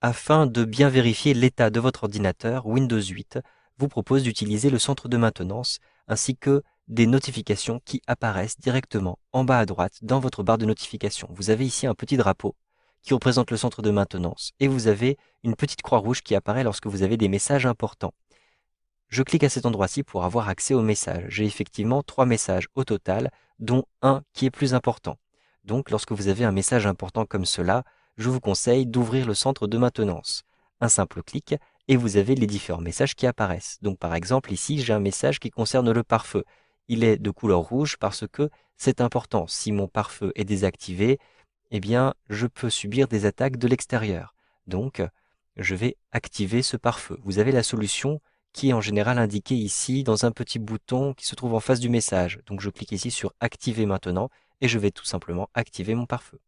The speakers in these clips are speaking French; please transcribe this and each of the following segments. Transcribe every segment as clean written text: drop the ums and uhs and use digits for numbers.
Afin de bien vérifier l'état de votre ordinateur, Windows 8 vous propose d'utiliser le centre de maintenance ainsi que des notifications qui apparaissent directement en bas à droite dans votre barre de notifications. Vous avez ici un petit drapeau qui représente le centre de maintenance et vous avez une petite croix rouge qui apparaît lorsque vous avez des messages importants. Je clique à cet endroit-ci pour avoir accès aux messages. J'ai effectivement 3 messages au total, dont un qui est plus important. Donc lorsque vous avez un message important comme cela, je vous conseille d'ouvrir le centre de maintenance. Un simple clic et vous avez les différents messages qui apparaissent. Donc par exemple ici j'ai un message qui concerne le pare-feu. Il est de couleur rouge parce que c'est important. Si mon pare-feu est désactivé, eh bien je peux subir des attaques de l'extérieur. Donc je vais activer ce pare-feu. Vous avez la solution qui est en général indiquée ici dans un petit bouton qui se trouve en face du message. Donc je clique ici sur activer maintenant et je vais tout simplement activer mon pare-feu.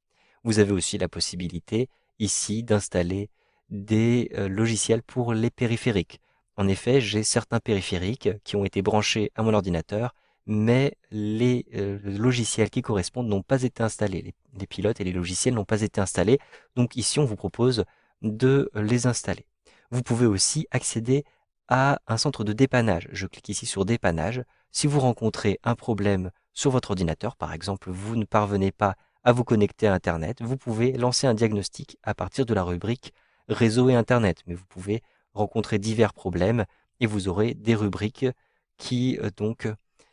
Vous avez aussi la possibilité ici d'installer des logiciels pour les périphériques. En effet, j'ai certains périphériques qui ont été branchés à mon ordinateur, mais les logiciels qui correspondent n'ont pas été installés. Les pilotes et les logiciels n'ont pas été installés. Donc ici, on vous propose de les installer. Vous pouvez aussi accéder à un centre de dépannage. Je clique ici sur dépannage. Si vous rencontrez un problème sur votre ordinateur, par exemple, vous ne parvenez pas à vous connecter à Internet, vous pouvez lancer un diagnostic à partir de la rubrique réseau et Internet. Mais vous pouvez rencontrer divers problèmes et vous aurez des rubriques qui donc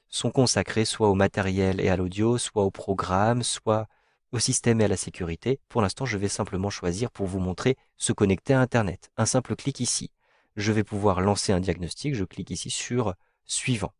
sont consacrées soit au matériel et à l'audio, soit au programme, soit au système et à la sécurité. Pour l'instant, je vais simplement choisir pour vous montrer se connecter à Internet. Un simple clic ici. Je vais pouvoir lancer un diagnostic. Je clique ici sur suivant.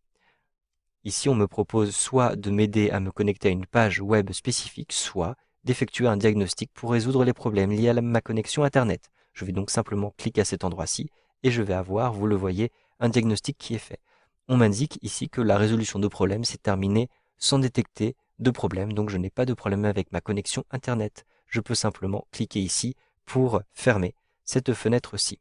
Ici, on me propose soit de m'aider à me connecter à une page web spécifique, soit d'effectuer un diagnostic pour résoudre les problèmes liés à ma connexion Internet. Je vais donc simplement cliquer à cet endroit-ci et je vais avoir, vous le voyez, un diagnostic qui est fait. On m'indique ici que la résolution de problème s'est terminée sans détecter de problème, donc je n'ai pas de problème avec ma connexion Internet. Je peux simplement cliquer ici pour fermer cette fenêtre-ci.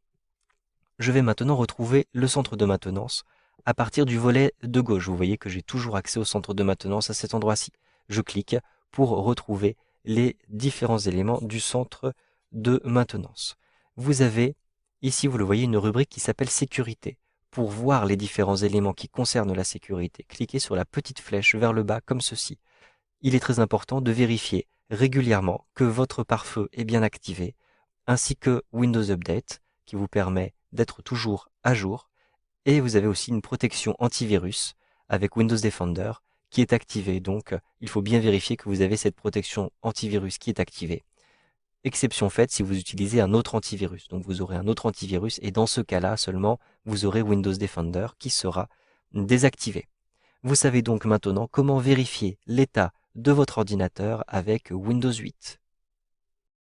Je vais maintenant retrouver le centre de maintenance à partir du volet de gauche. Vous voyez que j'ai toujours accès au centre de maintenance à cet endroit-ci. Je clique pour retrouver les différents éléments du centre de maintenance. Vous avez ici, vous le voyez, une rubrique qui s'appelle sécurité. Pour voir les différents éléments qui concernent la sécurité, cliquez sur la petite flèche vers le bas comme ceci. Il est très important de vérifier régulièrement que votre pare-feu est bien activé, ainsi que Windows Update qui vous permet d'être toujours à jour. Et vous avez aussi une protection antivirus avec Windows Defender qui est activée. Donc, il faut bien vérifier que vous avez cette protection antivirus qui est activée. Exception faite si vous utilisez un autre antivirus. Donc, vous aurez un autre antivirus et dans ce cas-là seulement, vous aurez Windows Defender qui sera désactivé. Vous savez donc maintenant comment vérifier l'état de votre ordinateur avec Windows 8.